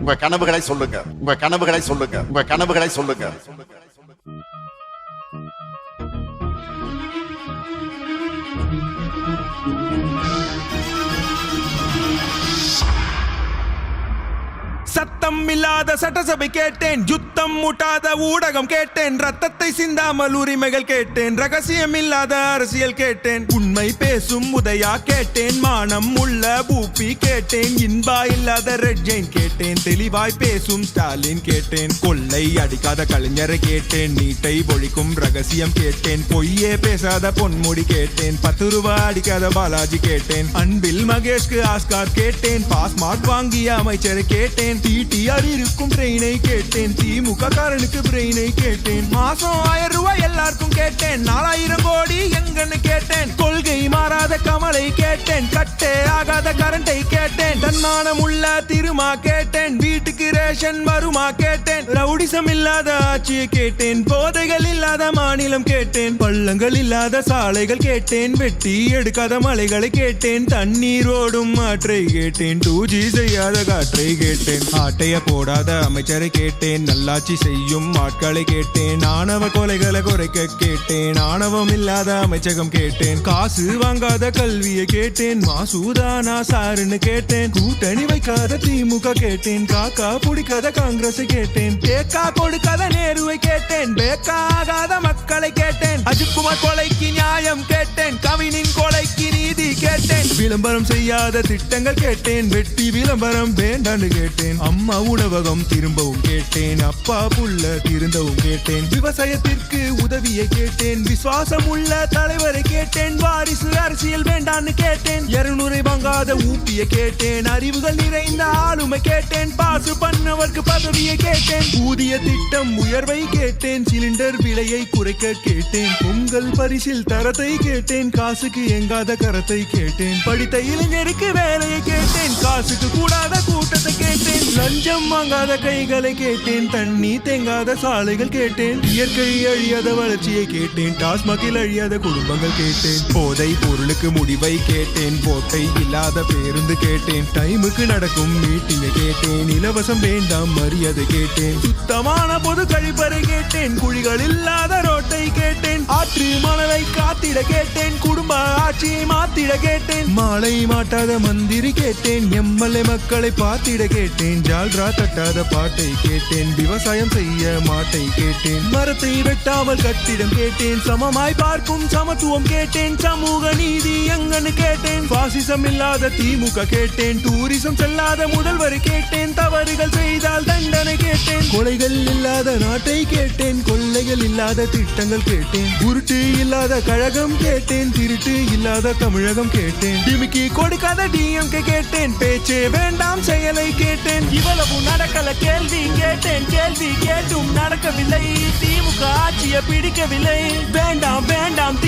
உங்க கனவுகளை சொல்லுங்க, உங்க கனவுகளை சொல்லுங்க, உங்க கனவுகளை சொல்லுங்க. சத்தம் இல்லாத சட்டசபை கேட்டேன், யுத்தம் முட்டாத ஊடகம் கேட்டேன், ரத்தத்தை சிந்தாமல் உரிமைகள் கேட்டேன், ரகசியம் இல்லாத அரசியல் கேட்டேன், உண்மை பேசும் உதயா கேட்டேன், மானம் உள்ள பூப்பி கேட்டேன், இன்பா இல்லாத ரெட் ஜெயின் கேட்டேன், தெளிவாய் பேசும் ஸ்டாலின் கேட்டேன், கொள்ளை அடிக்காத கலைஞரை கேட்டேன், நீட்டை ஒழிக்கும் ரகசியம் கேட்டேன், பொய்யே பேசாத பொன்முடி கேட்டேன், 10 ரூபாய் அடிக்காத பாலாஜி கேட்டேன், அன்பில் மகேஷ்க்கு ஆஸ்கார் கேட்டேன், பாஸ்மார்க் வாங்கிய அமைச்சரை கேட்டேன், டிடிஆர் இருக்கும் ட்ரெயினை கேட்டேன், திமுக காரனுக்கு பிரெயினை கேட்டேன், மாசம் 1000 ரூபாய் எல்லாருக்கும் கேட்டேன், 4000 கோடி எங்கன்னு கேட்டேன், கொள்கை மாறாத கமலை கேட்டேன், கட்டே ஆகாத கரண்டை கேட்டேன், தன்மானம் உள்ள திருமா கேட்டேன், வீட்டுக்கு ரேஷன் வருமா கேட்டேன், ரவுடிசம் இல்லாத ஆட்சியை கேட்டேன், போதைகள் இல்லாத மாநிலம் கேட்டேன், பள்ளங்கள் இல்லாத சாலைகள் கேட்டேன், வெட்டி எடுக்காத மலைகளை கேட்டேன், தண்ணீர் ஓடும் ஆற்றை கேட்டேன், 2G செய்யாத காற்றை கேட்டேன், ஆட்டைய போடாத அமைச்சரை கேட்டேன், நல்லாட்சி செய்யும் ஆட்களை கேட்டேன், ஆணவ கொலைகளை குறைக்க கேட்டேன், ஆணவம் இல்லாத அமைச்சகம் கேட்டேன், காசு வாங்காத கல்வியை கேட்டேன், மாசூதானா சாருன்னு கேட்டேன், கூட்டணி வைக்காத திமுக கேட்டேன், காக்கா பிடிக்காத காங்கிரஸ் கேட்டேன், தேக்கா கொடுக்காத நேருவை கேட்டேன், பேக்கா ஆகாத மக்களை கேட்டேன், அஜித்குமார் கொலைக்கு நியாயம் கேட்டேன், கவினின் கொலைக்கு நீதி கேட்டேன், விளம்பரம் செய்யாத திட்டங்கள் கேட்டேன், வெட்டி விளம்பரம் வேண்டான்னு கேட்டேன், அம்மா உணவகம் திரும்பவும் கேட்டேன், அப்பா புள்ள திருந்தவும் கேட்டேன், விவசாயத்திற்கு உதவியை கேட்டேன், விசுவாசம் உள்ள தலைவரை கேட்டேன், வாரிசு அரசியல் வேண்டான்னு கேட்டேன், 200 வாங்காத ஊப்பியை கேட்டேன், அறிவுகள் நிறைந்த ஆளுமை கேட்டேன், பாசு பண்ணவர்க்கு பதவியை கேட்டேன், ஊதிய திட்டம் உயர்வை கேட்டேன், சிலிண்டர் விலையை குறைக்க கேட்டேன், பொங்கல் பரிசில் தரத்தை கேட்டேன், காசுக்கு எங்காத கரத்தை கேட்டேன், படித்த இளைஞருக்கு வேலையை கேட்டேன், காசுக்கு கூடாத கூட்டத்தை கேட்டேன், லஞ்சம் வாங்காத கைகளை கேட்டேன், தண்ணி தேங்காத சாலைகள் கேட்டேன், இயற்கை அழியாத வளர்ச்சியை கேட்டேன், டாஸ்மாகில் அழியாத குடும்பங்கள் கேட்டேன், போதை பொருளுக்கு முடிவை கேட்டேன், போட்டை இல்லாத பேருந்து கேட்டேன், டைமுக்கு நடக்கும் மீட்டிங்கை கேட்டேன், இலவசம் வேண்டாம் மரியாதை கேட்டேன், சுத்தமான பொது கழிப்பறை கேட்டேன், குழிகள் இல்லாத ரோட்டை கேட்டேன், ஆற்று மணலை காத்திட கேட்டேன், குடும்ப ஆட்சியை மாத்திட கேட்டேன், மாலை மாட்டாத மந்திரி கேட்டேன், எம்எல்ஏ மக்களை பார்த்திட கேட்டேன், ஜால்ரா தட்டாத பாட்டை கேட்டேன், விவசாயம் செய்ய மாட்டை கேட்டேன், மரத்தை வெட்டாமல் கட்டிடம் கேட்டேன், சமமாய் பார்க்கும் சமத்துவம் கேட்டேன், சமூக நீதி எங்கன்னு கேட்டேன், பாசிசம் இல்லாத திமுக கேட்டேன், டூரிசம் செல்லாத முதல்வரை கேட்டேன், தவறுகள் செய்தால் தண்டனை கேட்டேன், கொலைகள் இல்லாத நாட்டை கேட்டேன், கொள்ளைகள் இல்லாத திட்டங்கள் கேட்டேன், உருட்டு இல்லாத கழகம் கேட்டேன், திருட்டு இல்லாத தமிழகம் கேட்டேன், டிமிக்கி கொடுக்காத டிஎம்கே கேட்டேன், பேச்சே வேண்டாம் செயலை கேட்டேன், இவ்வளவு நடக்கல கேள்வி கேட்டேன், கேள்வி கேட்டும் நடக்கவில்லை, திமுக ஆட்சியை பிடிக்கவில்லை, வேண்டாம் வேண்டாம்